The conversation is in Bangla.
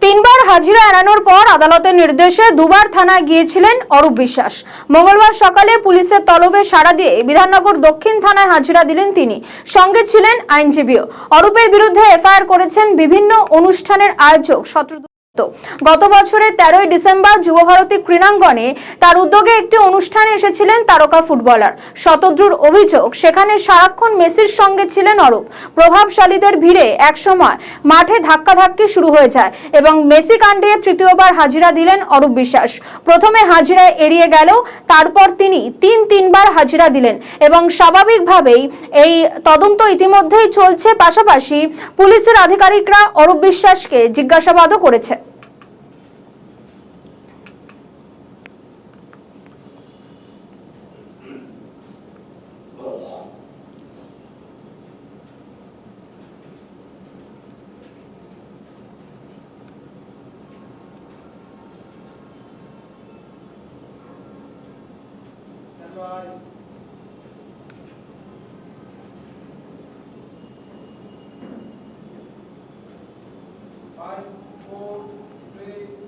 তিনবার হাজিরা এড়ানোর পর আদালতের নির্দেশে দুবার থানায় গিয়েছিলেন অরূপ বিশ্বাস। মঙ্গলবার সকালে পুলিশের তলবে সাড়া দিয়ে বিধাননগর দক্ষিণ থানায় হাজিরা দিলেন তিনি। সঙ্গে ছিলেন আইনজীবীও। অরূপের বিরুদ্ধে এফআইআর করেছেন বিভিন্ন অনুষ্ঠানের আয়োজক শত্রুঘ্ন। গত বছরের 13ই ডিসেম্বর যুবভারতী ক্রীড়াঙ্গনে তার উদ্যোগে একটি অনুষ্ঠানে এসেছিলেন তারকা ফুটবলার শতদ্রুর অভিযোগ, সেখানে সারাক্ষণ মেসির সঙ্গে ছিলেন অরূপ। প্রভাবশালীদের ভিড়ে একসময় মাঠে ধাক্কাধাক্কি শুরু হয়ে যায় এবং মেসি কাণ্ডে তৃতীয়বার হাজিরা দিলেন অরূপ বিশ্বাস। প্রথমে হাজিরায় এড়িয়ে গেলেও তারপর তিনি তিনবার হাজিরা দিলেন এবং স্বাভাবিকভাবেই এই তদন্ত ইতিমধ্যেই চলছে। পাশাপাশি পুলিশের আধিকারিকরা অরূপ বিশ্বাসকে জিজ্ঞাসাবাদও করেছে। Bye. 5, 4, 3